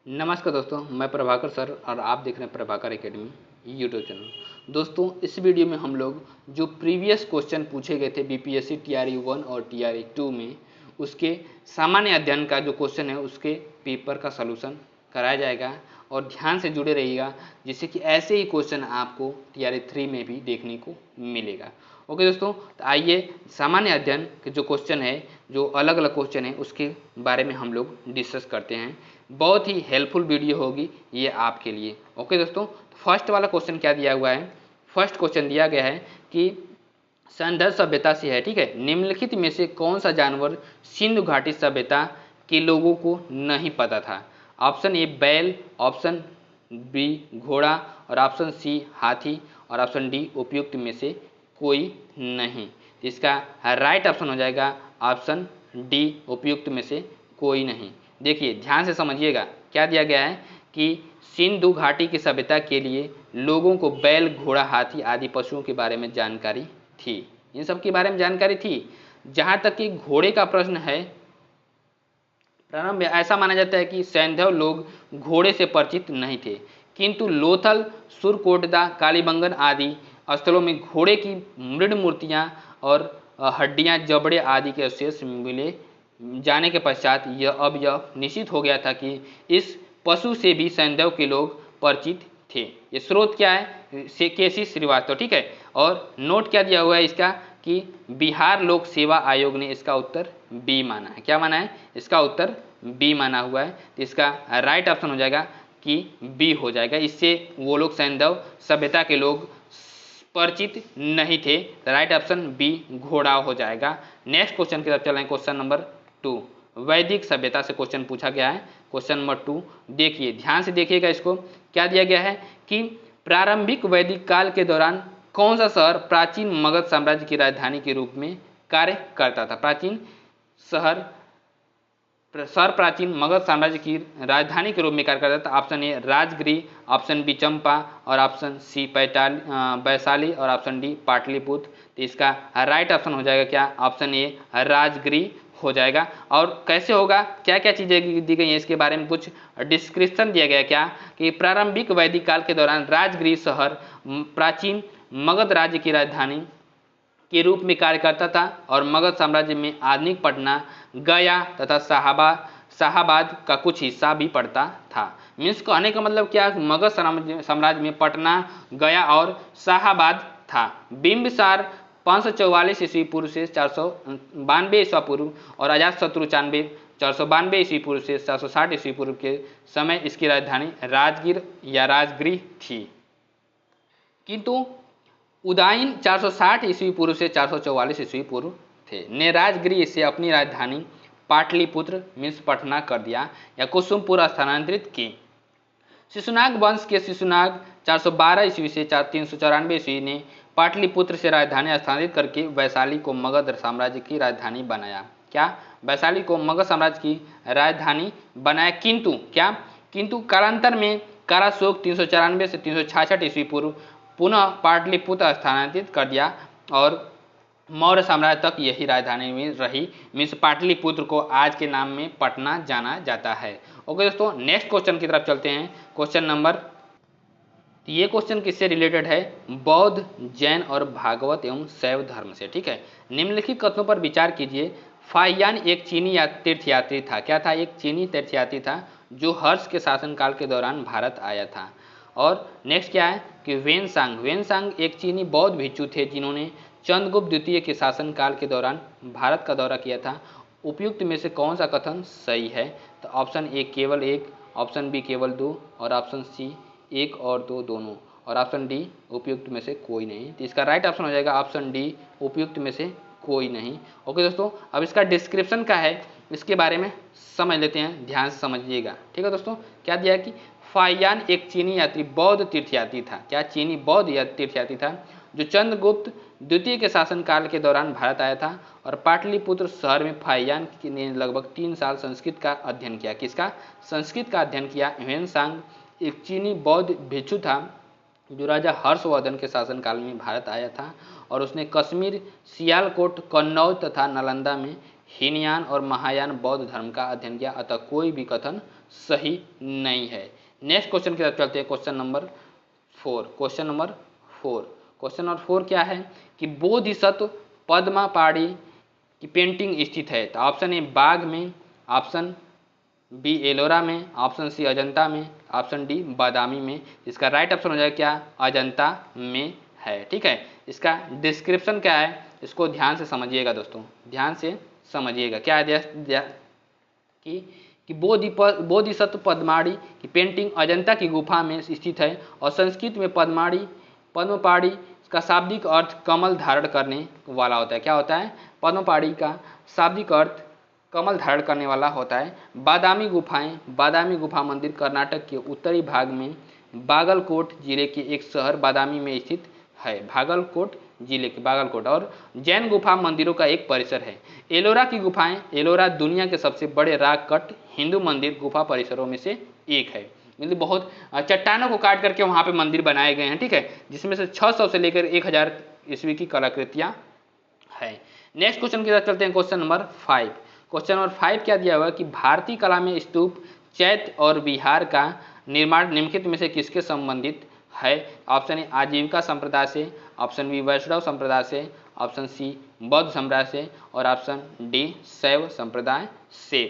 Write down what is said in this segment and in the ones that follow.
नमस्कार दोस्तों, मैं प्रभाकर सर और आप देख रहे हैं प्रभाकर एकेडमी यूट्यूब चैनल। दोस्तों, इस वीडियो में हम लोग जो प्रीवियस क्वेश्चन पूछे गए थे बीपीएससी टीआरई 1 और टीआरई 2 में, उसके सामान्य अध्ययन का जो क्वेश्चन है उसके पेपर का सलूशन कराया जाएगा और ध्यान से जुड़े रहिएगा, जिससे कि ऐसे ही क्वेश्चन आपको टीआरई 3 में भी देखने को मिलेगा। ओके दोस्तों, तो आइए सामान्य अध्ययन के जो क्वेश्चन है, जो अलग अलग क्वेश्चन है, उसके बारे में हम लोग डिस्कस करते हैं। बहुत ही हेल्पफुल वीडियो होगी ये आपके लिए। ओके दोस्तों, फर्स्ट वाला क्वेश्चन क्या दिया हुआ है? फर्स्ट क्वेश्चन दिया गया है कि संदर्भ सभ्यता से है, ठीक है। निम्नलिखित में से कौन सा जानवर सिंधु घाटी सभ्यता के लोगों को नहीं पता था? ऑप्शन ए बैल, ऑप्शन बी घोड़ा और ऑप्शन सी हाथी और ऑप्शन डी उपयुक्त में से कोई नहीं। इसका राइट ऑप्शन हो जाएगा ऑप्शन डी, उपयुक्त में से कोई नहीं। देखिए ध्यान से समझिएगा, क्या दिया गया है कि सिंधु घाटी की सभ्यता के लिए लोगों को बैल, घोड़ा, हाथी आदि पशुओं के बारे में जानकारी थी। इन सब के बारे में जानकारी थी। जहाँ तक कि घोड़े का प्रश्न है, प्रारंभ में ऐसा माना जाता है कि सैंधव लोग घोड़े से परिचित नहीं थे, किंतु लोथल, सुरकोटदा, कालीबंगन आदि स्थलों में घोड़े की मृद मूर्तियाँ और हड्डियाँ, जबड़े आदि के अवशेष मिले जाने के पश्चात यह निश्चित हो गया था कि इस पशु से भी सैंधव के लोग परिचित थे। ये स्रोत क्या है? केसी श्रीवास्तव, ठीक है। और नोट क्या दिया हुआ है इसका कि बिहार लोक सेवा आयोग ने इसका उत्तर बी माना है। क्या माना है? इसका उत्तर बी माना हुआ है। तो इसका राइट ऑप्शन हो जाएगा कि बी हो जाएगा। इससे वो लोग सैंधव सभ्यता के लोग परिचित नहीं थे। राइट ऑप्शन बी घोड़ा हो जाएगा। नेक्स्ट क्वेश्चन की तरफ चलें। क्वेश्चन नंबर 2 वैदिक सभ्यता से क्वेश्चन पूछा गया है। क्वेश्चन नंबर 2 देखिए, ध्यान से देखिएगा। इसको क्या दिया गया है कि प्रारंभिक वैदिक काल के दौरान कौन सा शहर प्राचीन मगध साम्राज्य की राजधानी के रूप में कार्य करता था? प्राचीन शहर प्राचीन मगध साम्राज्य की राजधानी के रूप में कार्य करता था। Option A Rajgriha, option B Champa और ऑप्शन सी वैशाली और ऑप्शन डी पाटलिपुत्र। तो इसका राइट ऑप्शन हो जाएगा क्या? ऑप्शन ए राजगृह हो जाएगा। और कैसे होगा, क्या क्या चीज़ें दी गई हैं इसके बारे में कुछ डिस्क्रिप्शन दिया गया। क्या कि प्रारंभिक वैदिक काल के दौरान राजगृह शहर प्राचीन मगध राज्य की राजधानी के रूप में कार्य करता था और मगध साम्राज्य में आधुनिक पटना, गया तथा शाहाबाद का कुछ हिस्सा भी पड़ता था। मीन्स कहने का मतलब क्या? मगध साम्राज्य में पटना, गया और शाहाबाद था। बिंबिसार 544 ईस्वी पूर्व से 492 ईस्वी पूर्व और अजातशत्रु 492 ईस्वी पूर्व से 460 ईस्वी पूर्व के समय इसकी राजधानी राजगीर या राजगृह थी। किंतु उदयन 460 ईस्वी पूर्व से 444 ईस्वी पूर्व थे ने राजगृह से अपनी राजधानी पाटलिपुत्र मीन्स पटना कर दिया या कुसुमपुर स्थानांतरित की। शिशुनाग वंश के शिशुनाग 412 ईस्वी से 394 ईस्वी ने पाटलिपुत्र से राजधानी स्थानांतरित करके वैशाली को मगध साम्राज्य की राजधानी बनाया। क्या? वैशाली को मगध साम्राज्य की राजधानी बनाया। किंतु कालांतर में काराशोक 394 से 366 ईस्वी पूर्व पुनः पाटलिपुत्र स्थानांतरित कर दिया और मौर्य साम्राज्य तक यही राजधानी में रही। मीन्स पाटलिपुत्र को आज के नाम में पटना जाना जाता है। ओके दोस्तों, नेक्स्ट क्वेश्चन की तरफ चलते हैं। क्वेश्चन नंबर, ये क्वेश्चन किससे रिलेटेड है? बौद्ध, जैन और भागवत एवं शैव धर्म से, ठीक है। निम्नलिखित कथनों पर विचार कीजिए। फाहियान एक चीनी तीर्थयात्री था। क्या था? एक चीनी तीर्थयात्री था जो हर्ष के शासनकाल के दौरान भारत आया था। और नेक्स्ट क्या है कि वेनसांग एक चीनी बौद्ध भिक्षु थे जिन्होंने चंद्रगुप्त द्वितीय के शासनकाल के दौरान भारत का दौरा किया था। उपयुक्त में से कौन सा कथन सही है? तो ऑप्शन ए केवल एक, ऑप्शन बी केवल दो और ऑप्शन सी एक और दो दोनों और ऑप्शन डी उपयुक्त में से कोई नहीं। तो इसका राइट ऑप्शन हो जाएगा ऑप्शन डी, उपयुक्त में से कोई नहीं। ओके दोस्तों, अब इसका डिस्क्रिप्शन क्या है इसके बारे में समझ लेते हैं, ध्यान से समझिएगा। ठीक है दोस्तों, क्या दिया है कि फाहियान एक चीनी यात्री बौद्ध तीर्थयात्री था। क्या? चीनी बौद्ध तीर्थयात्री था जो चंद्रगुप्त द्वितीय के शासनकाल के दौरान भारत आया था और पाटलिपुत्र शहर में फाहियान ने लगभग 3 साल संस्कृत का अध्ययन किया। किसका? संस्कृत का अध्ययन किया। वेनसांग एक चीनी बौद्ध भिक्षु था जो राजा हर्षवर्धन के शासनकाल में भारत आया था और उसने कश्मीर, सियालकोट, कन्नौज तथा नालंदा में हीनयान और महायान बौद्ध धर्म का अध्ययन किया, अतः कोई भी कथन सही नहीं है। नेक्स्ट क्वेश्चन की तरफ चलते हैं, क्वेश्चन नंबर 4। क्वेश्चन नंबर 4 क्या है कि बोधिसत्व पद्मापाड़ी की पेंटिंग स्थित है। तो ऑप्शन ए बाग में, ऑप्शन बी एलोरा में, ऑप्शन सी अजंता में, ऑप्शन डी बादामी में। इसका राइट ऑप्शन हो जाएगा क्या, अजंता में है। ठीक है, इसका डिस्क्रिप्शन क्या है इसको ध्यान से समझिएगा दोस्तों, ध्यान से समझिएगा। क्या है कि बोधिसत्व पद्माड़ी की पेंटिंग अजंता की गुफा में स्थित है और संस्कृत में पद्मपाड़ी का शाब्दिक अर्थ कमल धारण करने वाला होता है। क्या होता है, पद्मपाड़ी का शाब्दिक अर्थ कमल धारण करने वाला होता है। बादामी गुफा मंदिर कर्नाटक के उत्तरी भाग में बागलकोट जिले के एक शहर बादामी में स्थित है। बागलकोट और जैन गुफा मंदिरों का एक परिसर है। एलोरा की गुफाएं, एलोरा दुनिया के सबसे बड़े राग कट हिंदू मंदिर गुफा परिसरों में से एक है। मतलब बहुत चट्टानों को काट करके वहाँ पे मंदिर बनाए गए हैं। ठीक है, जिसमें से 600 से लेकर 1000 ईस्वी की कलाकृतियाँ है। नेक्स्ट क्वेश्चन की तरफ चलते हैं, क्वेश्चन नंबर 5। क्वेश्चन नंबर 5 क्या दिया हुआ है कि भारतीय कला में स्तूप, चैत्य और विहार का निर्माण निम्नलिखित में से किसके संबंधित है। ऑप्शन ए आजीविका संप्रदाय से, ऑप्शन बी वैष्णव संप्रदाय से, ऑप्शन सी बौद्ध संप्रदाय से और ऑप्शन डी शैव संप्रदाय से।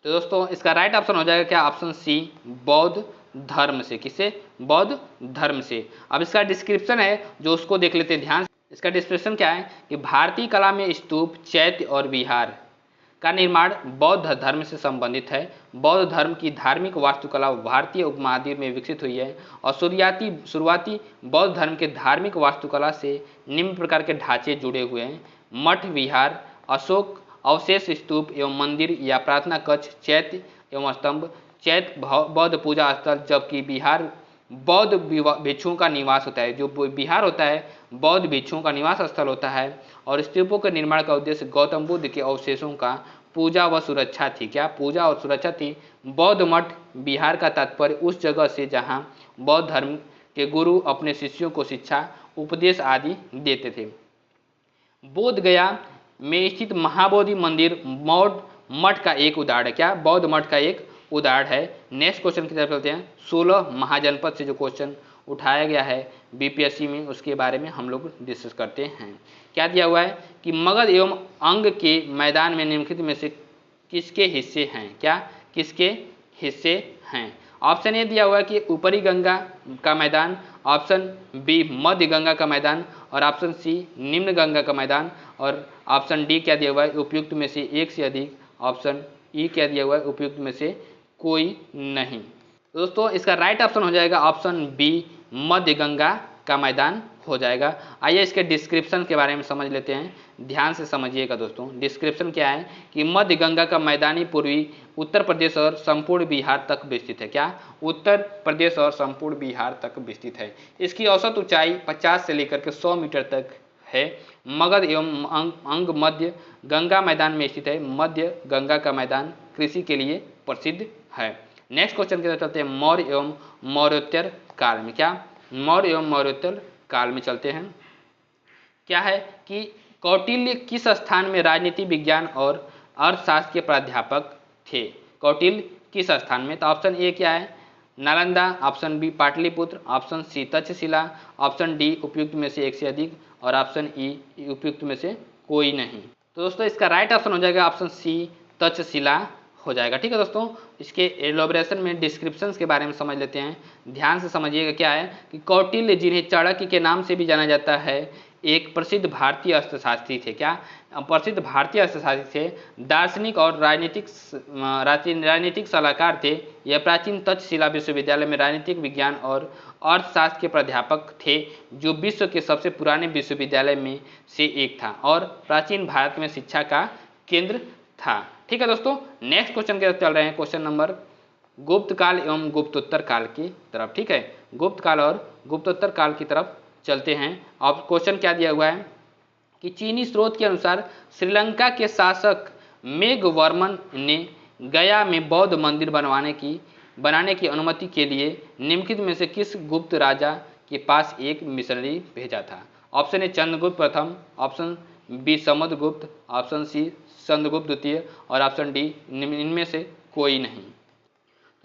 तो दोस्तों इसका राइट ऑप्शन हो जाएगा क्या, ऑप्शन सी बौद्ध धर्म से। किससे, बौद्ध धर्म से। अब इसका डिस्क्रिप्शन है जो उसको देख लेते हैं ध्यान से। इसका डिस्क्रिप्शन क्या है कि भारतीय कला में स्तूप, चैत्य और विहार का निर्माण बौद्ध धर्म से संबंधित है। बौद्ध धर्म की धार्मिक वास्तुकला भारतीय उपमहाद्वीप में विकसित हुई है और शुरुआती बौद्ध धर्म के धार्मिक वास्तुकला से निम्न प्रकार के ढांचे जुड़े हुए हैं: मठ, विहार, अशोक अवशेष, स्तूप एवं मंदिर या प्रार्थना कक्ष, चैत्य एवं स्तंभ। चैत्य बौद्ध पूजा स्थल, जबकि विहार बौद्ध भिक्षुओं का निवास होता है। जो विहार होता है बौद्ध भिक्षुओं का निवास स्थल होता है। और स्तूपों के निर्माण का उद्देश्य गौतम बुद्ध के अवशेषों का पूजा व सुरक्षा थी। क्या, पूजा और सुरक्षा थी। बौद्ध मठ, विहार का तात्पर्य उस जगह से जहाँ बौद्ध धर्म के गुरु अपने शिष्यों को शिक्षा, उपदेश आदि देते थे। बोध गया में स्थित महाबोधि मंदिर बौद्ध मठ का एक उदाहरण है। क्या, बौद्ध मठ का एक उदाहरण है। नेक्स्ट क्वेश्चन की तरफ चलते हैं। 16 महाजनपद से जो क्वेश्चन उठाया गया है बीपीएससी में, उसके बारे में हम लोग डिस्कस करते हैं। क्या दिया हुआ है कि मगध एवं अंग के मैदान में निम्नलिखित में से किसके हिस्से हैं। क्या, किसके हिस्से हैं। ऑप्शन ए दिया हुआ है कि ऊपरी गंगा का मैदान, ऑप्शन बी मध्य गंगा का मैदान और ऑप्शन सी निम्न गंगा का मैदान और ऑप्शन डी क्या दिया हुआ है उपयुक्त में से एक से अधिक, ऑप्शन ई क्या दिया हुआ है उपयुक्त में से कोई नहीं। दोस्तों इसका राइट ऑप्शन हो जाएगा ऑप्शन बी मध्य गंगा का मैदान हो जाएगा। आइए इसके डिस्क्रिप्शन के बारे में समझ लेते हैं, ध्यान से समझिएगा दोस्तों। डिस्क्रिप्शन क्या है कि मध्य गंगा का मैदानी पूर्वी उत्तर प्रदेश और संपूर्ण बिहार तक विस्तृत है। क्या, उत्तर प्रदेश और संपूर्ण बिहार तक विस्तृत है। इसकी औसत ऊंचाई 50 से लेकर के 100 मीटर तक है। मगध एवं अंग मध्य गंगा मैदान में स्थित है। मध्य गंगा का मैदान कृषि के लिए प्रसिद्ध है। नेक्स्ट क्वेश्चन की तरफ चलते हैं। मौर्य एवं मौर्योत्तर काल में। क्या, मौर्य एवं मौर्योत्तर काल में चलते हैं। क्या है कि कौटिल्य किस स्थान में राजनीति विज्ञान और अर्थशास्त्र के प्राध्यापक थे। कौटिल्य किस स्थान में। तो ऑप्शन ए क्या है Nalanda, option B Pataliputra, option C Takshashila, option D उपयुक्त में से एक से अधिक और ऑप्शन ई उपयुक्त में से कोई नहीं। तो दोस्तों इसका राइट ऑप्शन हो जाएगा ऑप्शन सी तक्षशिला हो जाएगा। ठीक है दोस्तों, इसके एलोब्रेशन में डिस्क्रिप्शंस के बारे में समझ लेते हैं, ध्यान से समझिएगा। क्या है कि कौटिल्य, जिन्हें चाणक्य के नाम से भी जाना जाता है, एक प्रसिद्ध भारतीय अर्थशास्त्री थे। क्या, प्रसिद्ध भारतीय अर्थशास्त्री थे, दार्शनिक और राजनीतिक सलाहकार थे। यह प्राचीन तक्षशिला विश्वविद्यालय में राजनीतिक विज्ञान और अर्थशास्त्र के प्राध्यापक थे, जो विश्व के सबसे पुराने विश्वविद्यालय में से एक था और प्राचीन भारत में शिक्षा का केंद्र था। ठीक है दोस्तों, नेक्स्ट क्वेश्चन की तरफ चल रहे हैं। क्वेश्चन नंबर गुप्त काल एवं गुप्तोत्तर काल की तरफ। ठीक है, गुप्त काल और गुप्तोत्तर काल की तरफ चलते हैं। अब क्वेश्चन क्या दिया हुआ है कि चीनी स्रोत के अनुसार श्रीलंका के शासक मेघवर्मन ने गया में बौद्ध मंदिर बनाने की अनुमति के लिए निम्नलिखित में से किस गुप्त राजा के पास एक मिशनरी भेजा था। ऑप्शन ए चंद्रगुप्त प्रथम, option B Samudragupta, option C Chandragupta द्वितीय और ऑप्शन डी इनमें से कोई नहीं।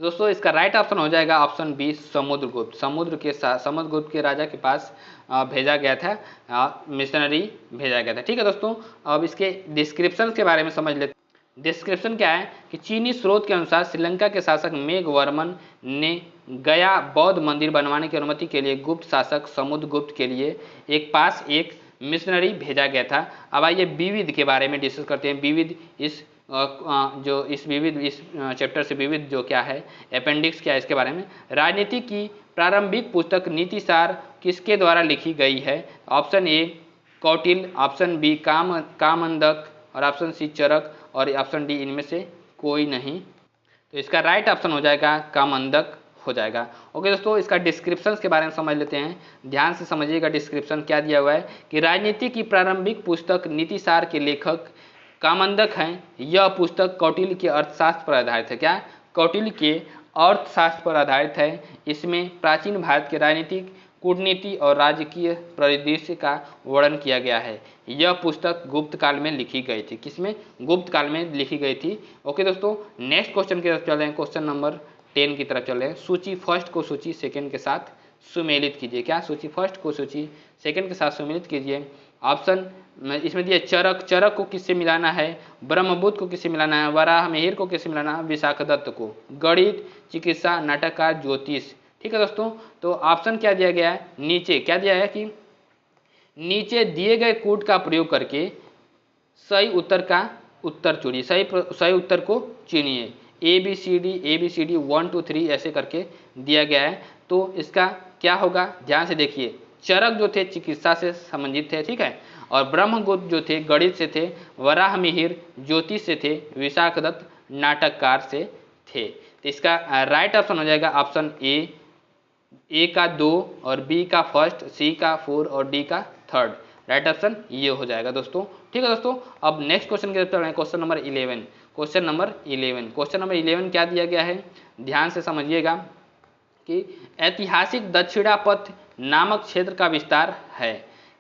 तो दोस्तों इसका राइट ऑप्शन हो जाएगा ऑप्शन बी समुद्रगुप्त। समुद्रगुप्त के राजा के पास भेजा गया था, मिशनरी भेजा गया था। ठीक है दोस्तों, अब इसके डिस्क्रिप्शन के बारे में समझ लेते हैं। डिस्क्रिप्शन क्या है कि चीनी स्रोत के अनुसार श्रीलंका के शासक मेघवर्मन ने गया बौद्ध मंदिर बनवाने की अनुमति के लिए गुप्त शासक समुद्रगुप्त के लिए एक मिशनरी भेजा गया था। अब आइए विविध के बारे में डिस्कस करते हैं। विविध इस चैप्टर से विविध जो क्या है, अपेंडिक्स क्या है, इसके बारे में। राजनीति की प्रारंभिक पुस्तक नीतिसार किसके द्वारा लिखी गई है? Option A Kautilya, option B Kamandaka और ऑप्शन सी चरक और ऑप्शन डी इनमें से कोई नहीं। तो इसका राइट ऑप्शन हो जाएगा कामंदक हो जाएगा। ओके दोस्तों, इसका डिस्क्रिप्शन के बारे में समझ लेते हैं। ध्यान से समझिएगा डिस्क्रिप्शन क्या दिया हुआ है कि राजनीति की प्रारंभिक पुस्तक नीतिसार के लेखक कामंदक हैं। यह पुस्तक कौटिल्य के अर्थशास्त्र पर आधारित है। क्या? कौटिल्य के अर्थशास्त्र पर आधारित है। इसमें प्राचीन भारत के राजनीतिक, कूटनीति और राजकीय परिदृश्य का वर्णन किया गया है। यह पुस्तक गुप्त काल में लिखी गई थी। किसमें? गुप्त काल में लिखी गई थी। ओके दोस्तों, नेक्स्ट क्वेश्चन की तरफ चल रहे हैं। क्वेश्चन नंबर 10 की तरफ चल रहे हैं। सूची फर्स्ट को सूची सेकंड के साथ सुमेलित कीजिए। क्या? सूची फर्स्ट को सूची सेकंड के साथ सुमेलित कीजिए। ऑप्शन इसमें दिए चरक को किससे मिलाना है? ब्रह्मबुद्ध को किससे मिलाना है? वराह मिहिर को किससे मिलाना है? विशाखदत्त को। गणित, चिकित्सा, नाटककार, ज्योतिष। ठीक है दोस्तों, तो ऑप्शन क्या दिया गया है? नीचे क्या दिया है कि नीचे दिए गए कोड का प्रयोग करके सही उत्तर का उत्तर चुनिए। सही उत्तर को चुनिए। ABCD 1 2 3 ऐसे करके दिया गया है। तो इसका क्या होगा? ध्यान से देखिए। चरक जो थे चिकित्सा से संबंधित थे, ठीक है, और ब्रह्मगुप्त जो थे गणित से थे, वराह मिहिर ज्योतिष से थे, विशाखदत्त नाटककार से थे। तो इसका राइट ऑप्शन हो जाएगा ऑप्शन ए का 2 और बी का फर्स्ट, सी का 4 और डी का 3rd। राइट ऑप्शन ये हो जाएगा दोस्तों। ठीक है दोस्तों, अब नेक्स्ट क्वेश्चन की तरफ चल रहे हैं। Question number 11। क्वेश्चन नंबर 11 क्या दिया गया है? ध्यान से समझिएगा कि ऐतिहासिक दक्षिणापथ नामक क्षेत्र का विस्तार है।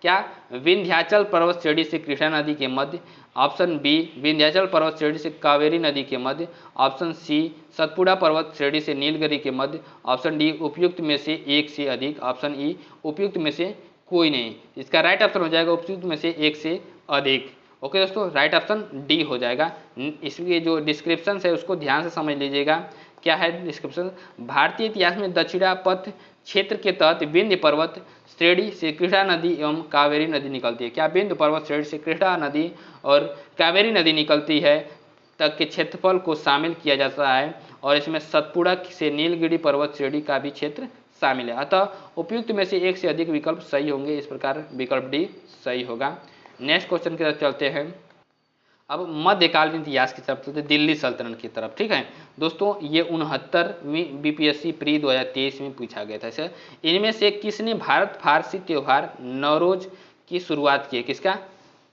क्या? विंध्याचल पर्वत श्रेणी से कृष्णा नदी के मध्य, ऑप्शन बी विंध्याचल पर्वत श्रेणी से कावेरी नदी के मध्य, ऑप्शन सी सतपुड़ा पर्वत श्रेणी से नीलगिरी के मध्य, ऑप्शन डी उपयुक्त में से एक से अधिक, ऑप्शन ई उपयुक्त में से कोई नहीं। इसका राइट ऑप्शन हो जाएगा उपयुक्त में से एक से अधिक। ओके दोस्तों, राइट ऑप्शन डी हो जाएगा। इसके जो डिस्क्रिप्शन है उसको ध्यान से समझ लीजिएगा। क्या है डिस्क्रिप्शन? भारतीय इतिहास में दक्षिणापथ क्षेत्र के तहत विंध्य पर्वत श्रेणी से कृष्णा नदी एवं कावेरी नदी निकलती है। क्या? विंध्य पर्वत श्रेणी से कृष्णा नदी और कावेरी नदी निकलती है तक के क्षेत्रफल को शामिल किया जाता है और इसमें सतपुड़ा से नीलगिरी पर्वत श्रेणी का भी क्षेत्र शामिल है। अतः उपयुक्त में से एक से अधिक विकल्प सही होंगे। इस प्रकार विकल्प डी सही होगा। नेक्स्ट क्वेश्चन की तरफ चलते हैं। अब मध्यकालीन इतिहास की तरफ चलते, दिल्ली सल्तनत की तरफ। ठीक है दोस्तों, ये 69वीं BPSC प्री 2023 में पूछा गया था। सर इनमें से किसने भारत फारसी त्योहार नवरोज की शुरुआत की है? किसका?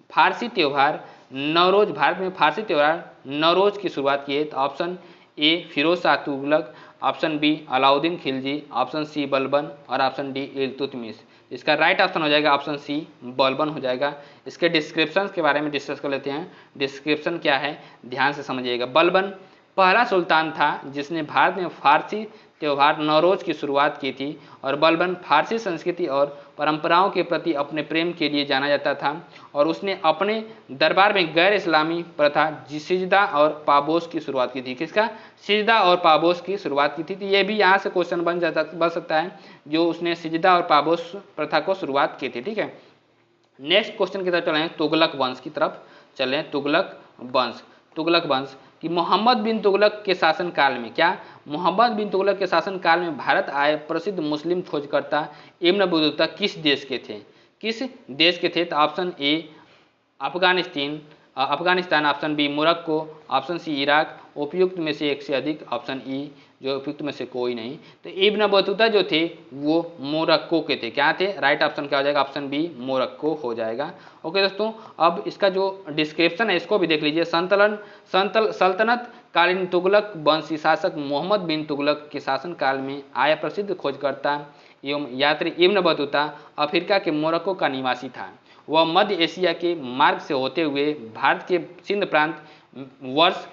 फारसी त्योहार नवरोज, भारत में फारसी त्योहार नवरोज की शुरुआत की है। तो option A Firoz Shah Tughlaq, option B Alauddin Khilji, option C Balban और ऑप्शन डी इल्तुतमिश। इसका राइट ऑप्शन हो जाएगा ऑप्शन सी बलबन हो जाएगा। इसके डिस्क्रिप्शन के बारे में डिस्कस कर लेते हैं। डिस्क्रिप्शन क्या है ध्यान से समझिएगा। बलबन पहला सुल्तान था जिसने भारत में फारसी त्योहार नवरोज की शुरुआत की थी और बलबन फारसी संस्कृति और परंपराओं के प्रति अपने प्रेम के लिए जाना जाता था और उसने अपने दरबार में गैर इस्लामी प्रथा सिजदा और पाबोस की शुरुआत की थी। किसका? सिजदा और पाबोस की शुरुआत की थी। तो ये भी यहाँ से क्वेश्चन बन सकता है, जो उसने सिजदा और पाबोस प्रथा को शुरुआत की थी। ठीक है, नेक्स्ट क्वेश्चन की तरफ चलें। तुगलक वंश की तरफ चलें। तुगलक वंश कि मोहम्मद बिन तुगलक के शासनकाल में, क्या? मोहम्मद बिन तुगलक के शासनकाल में भारत आए प्रसिद्ध मुस्लिम खोजकर्ता इब्न बतूता किस देश के थे? तो option A Afghanistan, option B Morocco, option C Iraq, उपयुक्त में से एक से अधिक, ऑप्शन ई जो उपयुक्त में से कोई नहीं। तो इब्न बतूता जो थे वो मोरक्को के थे। क्या थे? राइट ऑप्शन क्या हो जाएगा? ऑप्शन बी मोरक्को हो जाएगा। ओके दोस्तों, अब इसका जो डिस्क्रिप्शन है इसको भी देख लीजिए। सल्तनत कालीन तुगलक वंशी शासक मोहम्मद बिन तुगलक के शासनकाल में आया प्रसिद्ध खोजकर्ता एवं यात्री इब्न बतूता अफ्रीका के मोरक्को का निवासी था। वह मध्य एशिया के मार्ग से होते हुए भारत के सिंध प्रांत वर्ष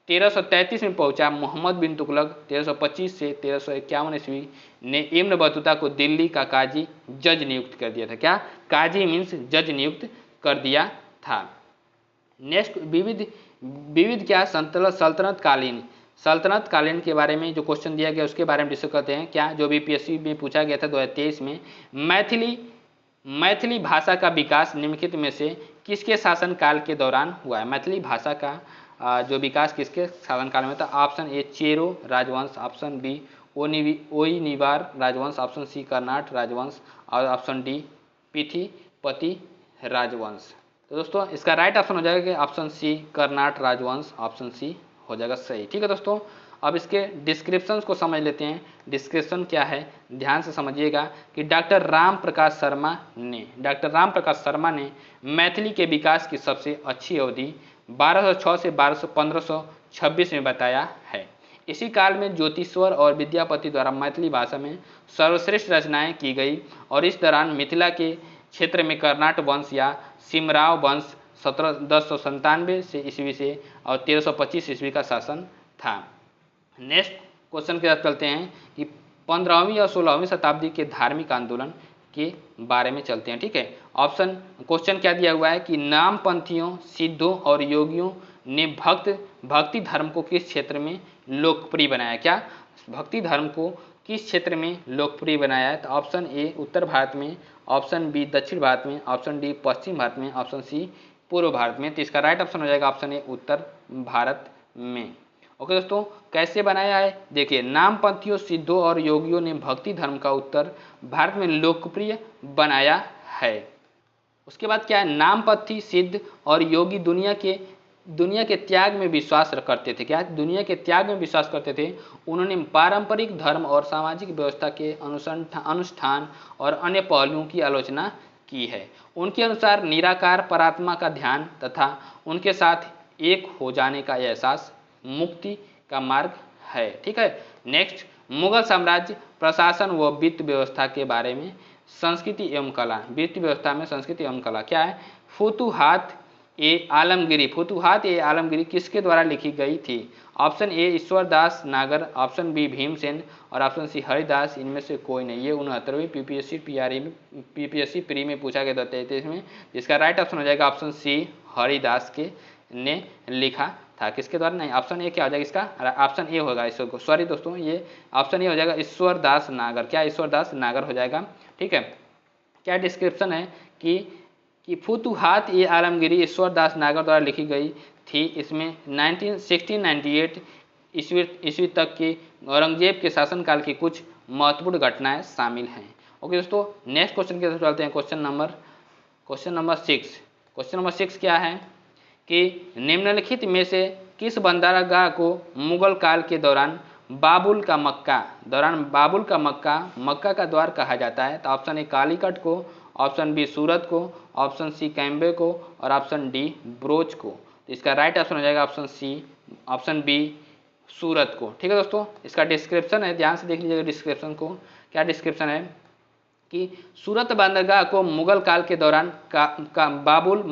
1333 में पहुंचा। मोहम्मद बिन तुगलक 1325 से 1351 ईस्वी ने इब्न बतूता को दिल्ली का काजी जज नियुक्त कर दिया था। क्या? काजी मीन्स जज नियुक्त कर दिया था। नेक्स्ट विविध क्या? सल्तनत कालीन के बारे में जो क्वेश्चन दिया गया उसके बारे में डिस्कस करते हैं। क्या? जो भी पीएससी में पूछा गया था 2023 में, मैथिली भाषा का विकास निम्नलिखित में से किसके शासनकाल के दौरान हुआ है? मैथिली भाषा का जो विकास किसके शासनकाल में था? ऑप्शन ए चेरो राजवंश, ऑप्शन बी ओइनिवार राजवंश, ऑप्शन सी कर्नाट राजवंश और ऑप्शन डी पिथिपति राजवंश। तो दोस्तों इसका राइट ऑप्शन हो जाएगा कि ऑप्शन सी कर्नाट राजवंश, ऑप्शन सी हो जाएगा सही। ठीक है दोस्तों, अब इसके डिस्क्रिप्शंस को समझ लेते हैं। डिस्क्रिप्शन क्या है ध्यान से समझिएगा कि डॉक्टर राम प्रकाश शर्मा ने मैथिली के विकास की सबसे अच्छी अवधि 1206 से 1526 में बताया है। इसी काल में ज्योतिश्वर और विद्यापति द्वारा मैथिली भाषा में सर्वश्रेष्ठ रचनाएं की गई और इस दौरान मिथिला के क्षेत्र में कर्नाट वंश या सिमराव वंश 1097 से ईस्वी से और 1325 ईस्वी का शासन था। नेक्स्ट क्वेश्चन के साथ चलते हैं कि 15वीं और 16वीं शताब्दी के धार्मिक आंदोलन के बारे में चलते हैं। ठीक है, ऑप्शन क्वेश्चन क्या दिया हुआ है कि नामपंथियों, सिद्धों और योगियों ने भक्ति धर्म को किस क्षेत्र में लोकप्रिय बनाया? क्या? भक्ति धर्म को किस क्षेत्र में लोकप्रिय बनाया है? तो ऑप्शन ए उत्तर भारत में, ऑप्शन बी दक्षिण भारत में, ऑप्शन डी पश्चिम भारत में, ऑप्शन सी पूर्व भारत में। तो इसका राइट ऑप्शन हो जाएगा ऑप्शन ए उत्तर भारत में। ओके दोस्तों, कैसे बनाया है? देखिए, नामपंथियों, सिद्धों और योगियों ने भक्ति धर्म का उत्तर भारत में लोकप्रिय बनाया है। उसके बाद क्या है? नामपंथी, सिद्ध और योगी दुनिया के त्याग में विश्वास करते थे। क्या? दुनिया के त्याग में विश्वास करते थे। उन्होंने पारंपरिक धर्म और सामाजिक व्यवस्था के अनुष्ठान और अन्य पहलुओं की आलोचना की है। उनके अनुसार निराकार परात्मा का ध्यान तथा उनके साथ एक हो जाने का एहसास मुक्ति का मार्ग है। ठीक है, नेक्स्ट मुगल साम्राज्य प्रशासन व वित्त व्यवस्था के बारे में संस्कृति एवं कला। वित्त व्यवस्था में संस्कृति एवं कला क्या है? फुतुहात ए आलमगिरी किसके द्वारा लिखी गई थी? ऑप्शन ए ईश्वरदास नागर, ऑप्शन बी भीमसेन और ऑप्शन सी हरिदास। इनमें से कोई नहीं। ये 69वीं पीपीएससी प्री में पूछा गया था 33 में। जिसका राइट ऑप्शन हो जाएगा ऑप्शन सी हरिदास के ने लिखा था। किसके द्वारा? नहीं, ऑप्शन ए क्या हो जाएगा इसका? ऑप्शन ए होगा। इसको सॉरी दोस्तों, ये ऑप्शन ए हो जाएगा ईश्वरदास नागर। क्या? ईश्वरदास नागर हो जाएगा। ठीक है, क्या डिस्क्रिप्शन है कि फुतुहात ए आलमगिरी ईश्वरदास नागर द्वारा लिखी गई थी। इसमें 1698 ईस्वी तक के औरंगजेब के शासनकाल की कुछ महत्वपूर्ण घटनाएं शामिल हैं। ओके दोस्तों, नेक्स्ट क्वेश्चन के साथ चलते हैं। Question number 6। क्वेश्चन नंबर 6 क्या है कि निम्नलिखित में से किस बंदरगाह को मुगल काल के दौरान बाबुल का मक्का का द्वार कहा जाता है? तो ऑप्शन ए कालीकट को, ऑप्शन बी सूरत को, ऑप्शन सी कैम्बे को और ऑप्शन डी ब्रोच को। तो इसका राइट ऑप्शन हो जाएगा ऑप्शन बी सूरत को। ठीक है दोस्तों, इसका डिस्क्रिप्शन है, ध्यान से देख लीजिएगा डिस्क्रिप्शन को। क्या डिस्क्रिप्शन है कि सूरत बंदरगाह को मुगल काल के दौरान का बाबुल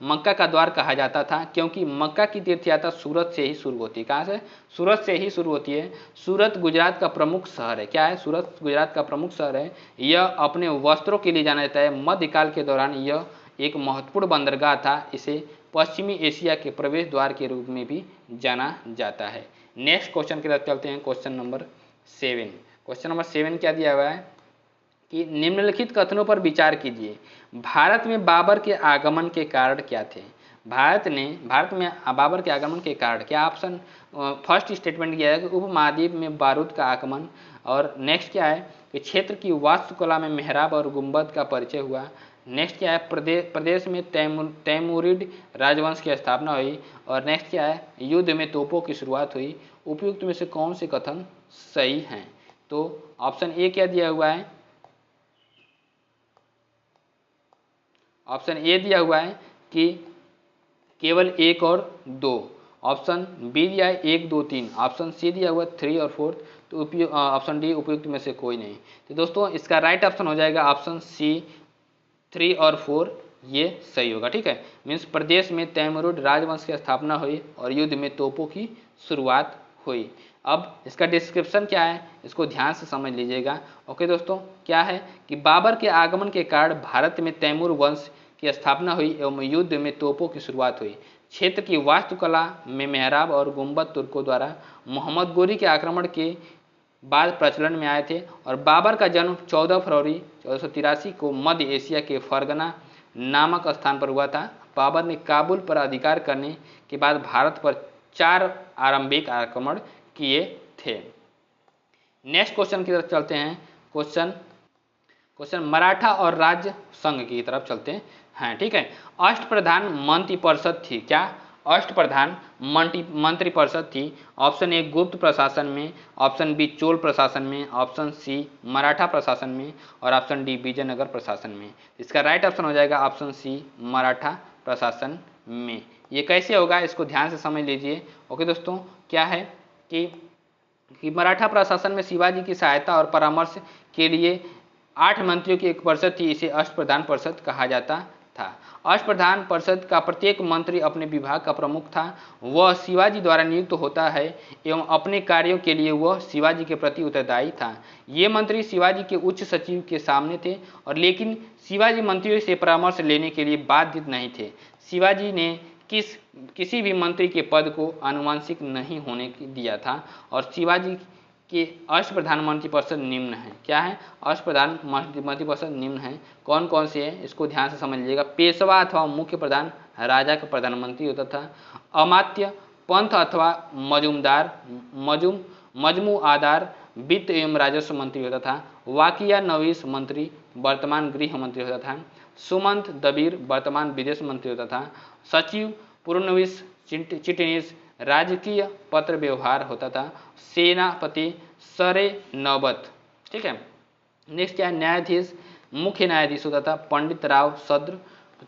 मक्का का द्वार कहा जाता था, क्योंकि मक्का की तीर्थ यात्रा सूरत से ही शुरू होती है। कहाँ से? सूरत से ही शुरू होती है। सूरत गुजरात का प्रमुख शहर है। क्या है? सूरत गुजरात का प्रमुख शहर है। यह अपने वस्त्रों के लिए जाना जाता है। मध्यकाल के दौरान यह एक महत्वपूर्ण बंदरगाह था। इसे पश्चिमी एशिया के प्रवेश द्वार के रूप में भी जाना जाता है। नेक्स्ट क्वेश्चन की तरफ चलते हैं। Question number 7। क्वेश्चन नंबर 7 क्या दिया हुआ है कि निम्नलिखित कथनों पर विचार कीजिए। भारत में बाबर के आगमन के कारण क्या थे? भारत में बाबर के आगमन के कारण क्या? ऑप्शन फर्स्ट स्टेटमेंट किया है कि उपमहाद्वीप में बारूद का आगमन। और नेक्स्ट क्या है कि क्षेत्र की वास्तुकला में मेहराब और गुंबद का परिचय हुआ। नेक्स्ट क्या है? प्रदेश में तैमूरिड राजवंश की स्थापना हुई। और नेक्स्ट क्या है? युद्ध में तोपों की शुरुआत हुई। उपयुक्त में से कौन से कथन सही हैं? तो ऑप्शन ए क्या दिया हुआ है? ऑप्शन ए दिया हुआ है कि केवल 1 और 2। ऑप्शन बी दिया है 1, 2, 3। ऑप्शन सी दिया हुआ है 3 और 4। तो ऑप्शन डी उपयुक्त में से कोई नहीं। तो दोस्तों इसका राइट ऑप्शन हो जाएगा ऑप्शन सी 3 और 4 ये सही होगा। ठीक है, मीन्स प्रदेश में तैमूरिद राजवंश की स्थापना हुई और युद्ध में तोपों की शुरुआत हुई। अब इसका डिस्क्रिप्शन क्या है, इसको ध्यान से समझ लीजिएगा। ओके दोस्तों, क्या है कि बाबर के आगमन के कारण भारत में तैमूर वंश की स्थापना हुई एवं युद्ध में तोपों की शुरुआत हुई। क्षेत्र की वास्तुकला में मेहराब और गुंबद तुर्कों द्वारा मोहम्मद गोरी के आक्रमण के बाद प्रचलन में आए थे और बाबर का जन्म 14 फरवरी 1483 को मध्य एशिया के फरगना नामक स्थान पर हुआ था। बाबर ने काबुल पर अधिकार करने के बाद भारत पर 4 आरंभिक आक्रमण किए थे। नेक्स्ट क्वेश्चन की तरफ चलते हैं। क्वेश्चन मराठा और राज्य संघ की तरफ चलते हैं। ठीक है, अष्टप्रधान मंत्रिपरिषद थी। क्या? अष्टप्रधान मंत्रिपरिषद थी। ऑप्शन ए गुप्त प्रशासन में, ऑप्शन बी चोल प्रशासन में, ऑप्शन सी मराठा प्रशासन में और ऑप्शन डी विजयनगर प्रशासन में। इसका राइट ऑप्शन हो जाएगा ऑप्शन सी मराठा प्रशासन में। ये कैसे होगा, इसको ध्यान से समझ लीजिए। ओके दोस्तों, क्या है कि मराठा प्रशासन में शिवाजी की सहायता और परामर्श के लिए 8 मंत्रियों की एक परिषद थी। इसे अष्टप्रधान परिषद कहा जाता था। अष्टप्रधान परिषद का प्रत्येक मंत्री अपने विभाग का प्रमुख था। वह शिवाजी द्वारा नियुक्त होता है एवं अपने कार्यों के लिए वह शिवाजी के प्रति उत्तरदायी था। ये मंत्री शिवाजी के उच्च सचिव के सामने थे और लेकिन शिवाजी मंत्रियों से परामर्श लेने के लिए बाध्य नहीं थे। शिवाजी ने किसी भी मंत्री के पद को आनुवंशिक नहीं होने दिया था और शिवाजी कि अष्टप्रधान मंत्रिपरिषद निम्न है। क्या है? अष्टप्रधान मंत्रिपरिषद निम्न है। कौन कौन से हैं, इसको ध्यान से समझ लीजिएगा। पेशवा अथवा मुख्य प्रधान राजा का प्रधानमंत्री होता था। अमात्य पंथ अथवा मजमूआदार वित्त एवं राजस्व मंत्री होता था। वाकिया नवीस मंत्री वर्तमान गृह मंत्री होता था। सुमंत दबीर वर्तमान विदेश मंत्री होता था। सचिव पुरनविस चिटनीस राजकीय पत्र व्यवहार होता था। सेनापति सरे नौबत। ठीक है, नेक्स्ट क्या है? न्यायाधीश मुख्य न्यायाधीश होता था। पंडित राव सद्र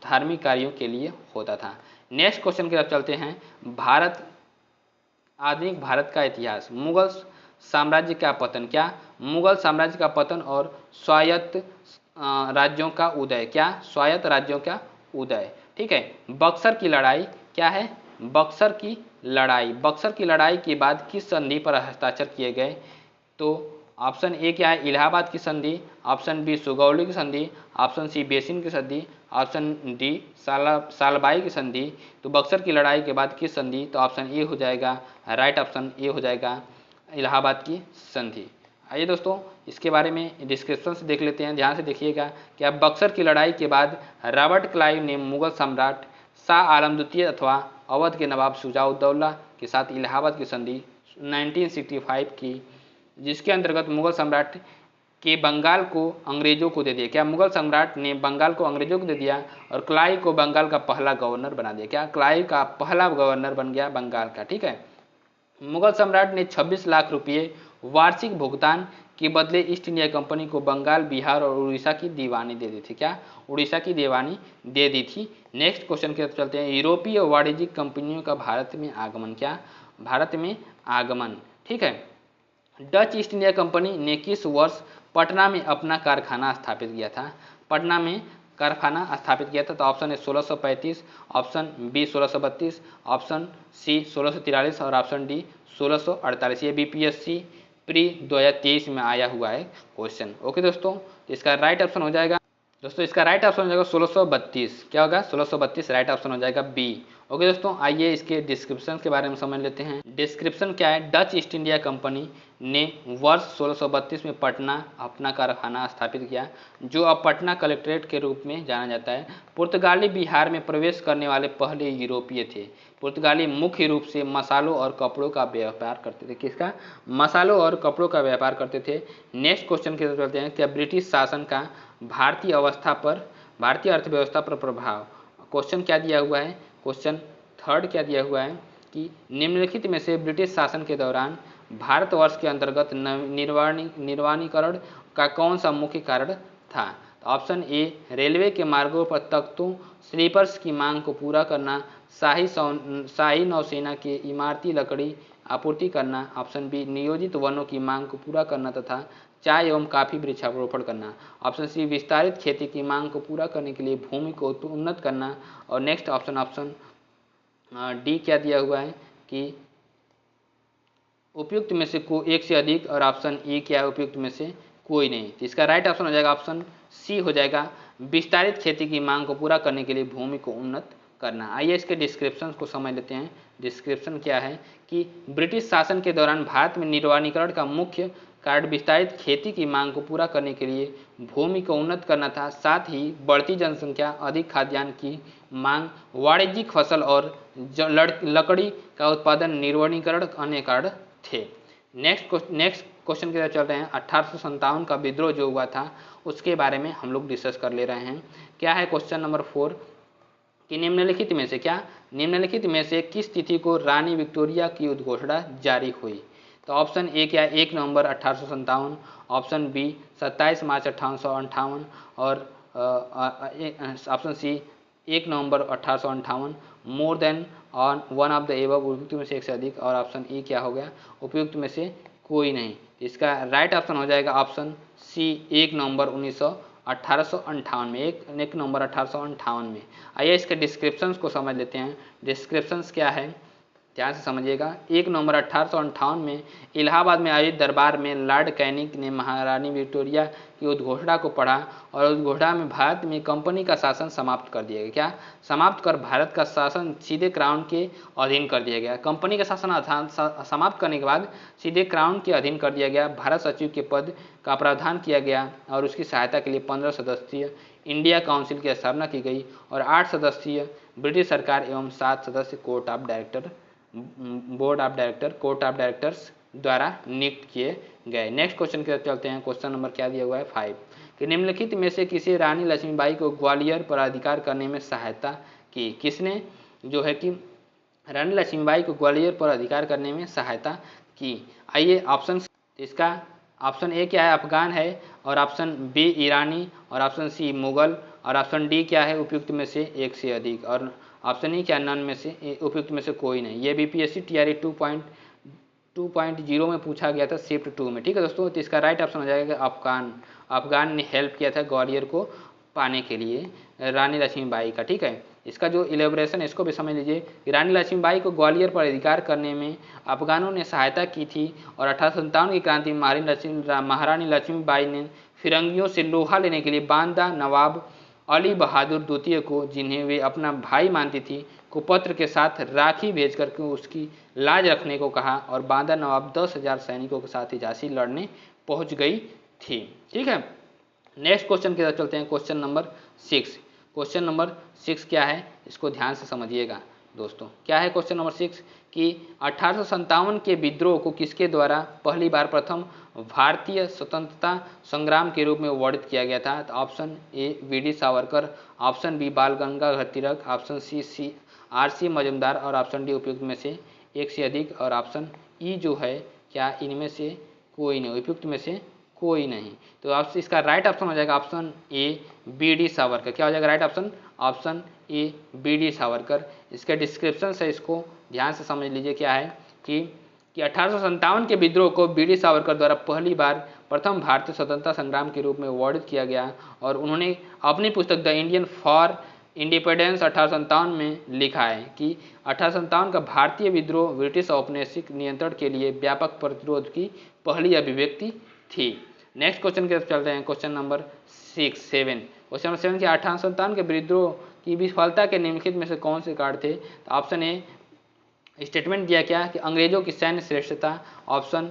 धार्मिक कार्यों के लिए होता था। नेक्स्ट क्वेश्चन की तरफ चलते हैं। आधुनिक भारत का इतिहास। मुगल साम्राज्य का पतन। क्या? मुगल साम्राज्य का पतन और स्वायत्त राज्यों का उदय। क्या? स्वायत्त राज्यों का उदय। ठीक है, बक्सर की लड़ाई। क्या है? बक्सर की लड़ाई। बक्सर की लड़ाई के बाद किस संधि पर हस्ताक्षर किए गए? तो ऑप्शन ए क्या है? इलाहाबाद की संधि, ऑप्शन बी सुगौली की संधि, ऑप्शन सी बेसिन की संधि, ऑप्शन डी सालबाई की संधि। तो बक्सर की लड़ाई के बाद किस संधि? तो ऑप्शन ए हो जाएगा, राइट ऑप्शन ए हो जाएगा इलाहाबाद की संधि। आइए दोस्तों, इसके बारे में डिस्क्रिप्शन से देख लेते हैं। ध्यान से देखिएगा कि अब बक्सर की लड़ाई के बाद रॉबर्ट क्लाइव ने मुगल सम्राट शाह आलम द्वितीय अथवा अवध के नवाब शुजाउद्दौला के साथ इलाहाबाद की संधि 1965 की, जिसके अंतर्गत मुगल सम्राट के बंगाल को अंग्रेजों को दे दिया। क्या? मुगल सम्राट ने बंगाल को अंग्रेजों को दे दिया और क्लाइव को बंगाल का पहला गवर्नर बना दिया। क्या? क्लाइव का पहला गवर्नर बन गया बंगाल का। ठीक है, मुगल सम्राट ने 26 लाख रुपये वार्षिक भुगतान के बदले ईस्ट इंडिया कंपनी को बंगाल, बिहार और उड़ीसा की दीवानी दे दी थी। क्या? उड़ीसा की दीवानी दे दी थी। नेक्स्ट क्वेश्चन की तरफ चलते हैं। यूरोपीय वाणिज्यिक कंपनियों का भारत में आगमन। क्या? भारत में आगमन। ठीक है, डच ईस्ट इंडिया कंपनी ने किस वर्ष पटना में अपना कारखाना स्थापित किया था? पटना में कारखाना स्थापित किया था। तो option A 1635, option B 1632, option C 1643 और ऑप्शन डी 1648। ये बीपीएससी प्री 2023 में आया हुआ है क्वेश्चन। ओके दोस्तों, तो इसका राइट ऑप्शन हो जाएगा दोस्तों, इसका राइट ऑप्शन हो जाएगा 1632। क्या होगा? 1632 राइट ऑप्शन हो जाएगा बी। ओके दोस्तों, आइए इसके डिस्क्रिप्शन के बारे में समझ लेते हैं। डिस्क्रिप्शन क्या है? डच ईस्ट इंडिया कंपनी ने वर्ष 1632 में पटना अपना कारखाना स्थापित किया, जो अब पटना कलेक्ट्रेट के रूप में जाना जाता है। पुर्तगाली बिहार में प्रवेश करने वाले पहले यूरोपीय थे। पुर्तगाली मुख्य रूप से मसालों और कपड़ों का व्यापार करते थे। किसका? मसालों और कपड़ों का व्यापार करते थे। नेक्स्ट क्वेश्चन की तरफ चलते हैं। क्या ब्रिटिश शासन का भारतीय अर्थव्यवस्था पर प्रभाव? क्वेश्चन क्या दिया हुआ है? क्वेश्चन थर्ड क्या दिया हुआ है कि निम्नलिखित में से ब्रिटिश शासन के दौरान भारतवर्ष के अंतर्गत निर्वाणीकरण का कौन सा मुख्य कारण था? तो ऑप्शन ए रेलवे के मार्गों पर तख्तों स्लीपर्स की मांग को पूरा करना, शाही नौसेना के इमारती लकड़ी आपूर्ति करना, ऑप्शन बी नियोजित वनों की मांग को पूरा करना तथा चाय एवं काफी वृक्षारोपण करना, ऑप्शन सी विस्तारित खेती की मांग को पूरा करने के लिए भूमि को उन्नत करना, और नेक्स्ट ऑप्शन डी क्या दिया हुआ है कि उपयुक्त में से को एक से अधिक, और ऑप्शन ई क्या है उपयुक्त में से कोई नहीं। तो इसका राइट ऑप्शन हो जाएगा ऑप्शन सी हो जाएगा, विस्तारित खेती की मांग को पूरा करने के लिए भूमि को उन्नत करना। आइए इसके डिस्क्रिप्शन को समझ लेते हैं। डिस्क्रिप्शन क्या है कि ब्रिटिश शासन के दौरान भारत में निर्वाणीकरण का मुख्य कारण विस्तारित खेती की मांग को पूरा करने के लिए भूमि को उन्नत करना था। साथ ही बढ़ती जनसंख्या, अधिक खाद्यान्न की मांग, वाणिज्यिक फसल और लकड़ी का उत्पादन, निर्वनीकरण अन्य कारण थे। नेक्स्ट क्वेश्चन की तरफ चल रहे हैं। 1857 का विद्रोह जो हुआ था उसके बारे में हम लोग डिस्कस कर ले रहे हैं। क्या है क्वेश्चन नंबर 4 कि निम्नलिखित में से क्या, निम्नलिखित में से किस तिथि को रानी विक्टोरिया की उद्घोषणा जारी हुई? तो ऑप्शन ए क्या है 1 नवंबर 1857, ऑप्शन बी 27 मार्च 1858, और option C 1 November 1858, more than on one of the above उपयुक्त में से एक से अधिक, और ऑप्शन ई क्या हो गया उपयुक्त में से कोई नहीं। इसका राइट ऑप्शन हो जाएगा ऑप्शन सी 1 नवंबर 1858 में, 1 नवंबर 1858 में। आइए इसके डिस्क्रिप्शंस को समझ लेते हैं। डिस्क्रिप्शंस क्या है ध्यान से समझिएगा। 1 नवंबर 1858 में इलाहाबाद में आयोजित दरबार में लॉर्ड कैनिंग ने महारानी विक्टोरिया की उद्घोषणा को पढ़ा, और उद्घोषणा में भारत में कंपनी का शासन समाप्त कर दिया गया। क्या समाप्त कर भारत का शासन सीधे क्राउन के अधीन कर दिया गया। कंपनी का शासन समाप्त करने के बाद सीधे क्राउन के अधीन कर दिया गया। भारत सचिव के पद का प्रावधान किया गया, और उसकी सहायता के लिए 15 सदस्यीय इंडिया काउंसिल की स्थापना की गई, और 8 सदस्यीय ब्रिटिश सरकार एवं 7 सदस्य कोर्ट ऑफ डायरेक्टर्स द्वारा नियुक्त किए गए। नेक्स्ट क्वेश्चन की तरफ चलते हैं। क्वेश्चन नंबर क्या दिया हुआ है 5 कि निम्नलिखित में से किसे रानी लक्ष्मीबाई को ग्वालियर पर अधिकार करने में सहायता की? किसने जो है कि रानी लक्ष्मीबाई को ग्वालियर पर अधिकार करने में सहायता की? आइए ऑप्शन, इसका ऑप्शन ए क्या है अफगान है, और ऑप्शन बी ईरानी, और ऑप्शन सी मुगल, और ऑप्शन डी क्या है उपयुक्त में से एक से अधिक, और ऑप्शन ई क्या नन में से उपयुक्त में से कोई नहीं। ये बीपीएससी टीआरई 2.0 में पूछा गया था शिफ्ट 2 में। ठीक है दोस्तों, तो इसका राइट ऑप्शन हो जाएगा अफगान ने हेल्प किया था ग्वालियर को पाने के लिए रानी लक्ष्मीबाई का। ठीक है, इसका जो इलेबोरेशन है इसको भी समझ लीजिए कि रानी लक्ष्मीबाई को ग्वालियर पर अधिकार करने में अफगानों ने सहायता की थी, और 1857 की क्रांति में महारानी लक्ष्मीबाई ने फिरंगियों से लोहा लेने के लिए बांदा नवाब अली बहादुर द्वितीय को, जिन्हें वे अपना भाई मानती थी, को पत्र के साथ राखी भेज करके उसकी लाज रखने को कहा, और बांदा नवाब 10,000 सैनिकों के साथ झांसी लड़ने पहुंच गई थी। ठीक है, नेक्स्ट क्वेश्चन की तरफ चलते हैं। Question number 6। क्वेश्चन नंबर 6 क्या है इसको ध्यान से समझिएगा दोस्तों। क्या है क्वेश्चन नंबर 6 कि 1857 के विद्रोह को किसके द्वारा पहली बार प्रथम भारतीय स्वतंत्रता संग्राम के रूप में वर्णित किया गया था? तो option A V D. Savarkar, option B Bal Gangadhar Tilak, option C R C. Majumdar, और ऑप्शन डी उपयुक्त में से एक से अधिक, और ऑप्शन ई जो है क्या इनमें से कोई नहीं, उपयुक्त में से कोई नहीं। तो आप इसका राइट ऑप्शन हो जाएगा ऑप्शन ए बी.डी. सावरकर। क्या हो जाएगा right option? Option A BD. Savarkar. इसके डिस्क्रिप्शन से इसको ध्यान से समझ लीजिए। क्या है कि 1857 के विद्रोह को बी.डी. सावरकर द्वारा पहली बार प्रथम भारतीय स्वतंत्रता संग्राम के रूप में वर्णित किया गया, और उन्होंने अपनी पुस्तक द इंडियन फॉर इंडिपेंडेंस 1857 में लिखा है कि 1857 का भारतीय विद्रोह ब्रिटिश औपनिवेशिक नियंत्रण के लिए व्यापक प्रतिरोध की पहली अभिव्यक्ति थी। नेक्स्ट क्वेश्चन की तरफ चल रहे हैं। Question number 7। क्वेश्चन नंबर 7 कि 1857 के विद्रोह की विफलता के निम्नलिखित में से कौन से कारण थे? तो ऑप्शन ए स्टेटमेंट दिया क्या कि अंग्रेजों की सैन्य श्रेष्ठता, ऑप्शन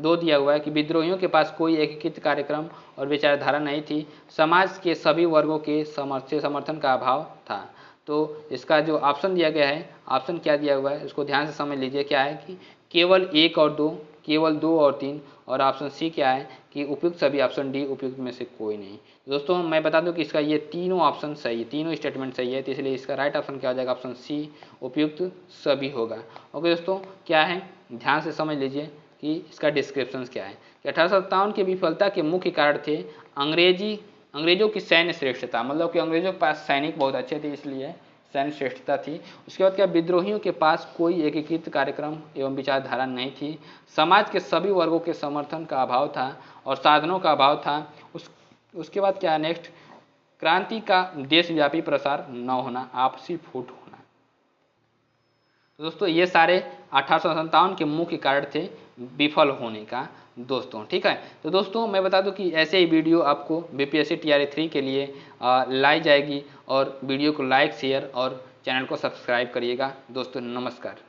2 दिया हुआ है कि विद्रोहियों के पास कोई एकीकृत कार्यक्रम और विचारधारा नहीं थी, समाज के सभी वर्गों के समर्थन का अभाव था। तो इसका जो ऑप्शन दिया गया है, ऑप्शन क्या दिया हुआ है इसको ध्यान से समझ लीजिए। क्या है कि केवल 1 और 2, केवल 2 और 3, और ऑप्शन सी क्या है कि उपयुक्त सभी, ऑप्शन डी उपयुक्त में से कोई नहीं। दोस्तों मैं बता दूं कि इसका ये तीनों ऑप्शन सही है, तीनों स्टेटमेंट सही है, तो इसलिए इसका राइट ऑप्शन क्या हो जाएगा? ऑप्शन सी उपयुक्त सभी होगा। ओके दोस्तों, क्या है ध्यान से समझ लीजिए कि इसका डिस्क्रिप्शन क्या है कि 1857 की विफलता के मुख्य कारण थे अंग्रेजों की सैन्य श्रेष्ठता, मतलब कि अंग्रेजों के पास सैनिक बहुत अच्छे थे, इसलिए सैन्य श्रेष्ठता थी। उसके बाद क्या, विद्रोहियों के पास कोई एकीकृत कार्यक्रम एवं विचारधारा नहीं थी। समाज के सभी वर्गों के समर्थन का अभाव था और साधनों का अभाव था। उसके बाद क्या, नेक्स्ट, क्रांति का देशव्यापी प्रसार न होना, आपसी फूट होना। तो दोस्तों ये सारे 1857 के मुख्य कारण थे विफल होने का दोस्तों, ठीक है। तो दोस्तों मैं बता दूं कि ऐसे ही वीडियो आपको बीपीएससी टीआरई 3 के लिए लाई जाएगी, और वीडियो को लाइक शेयर और चैनल को सब्सक्राइब करिएगा दोस्तों। नमस्कार।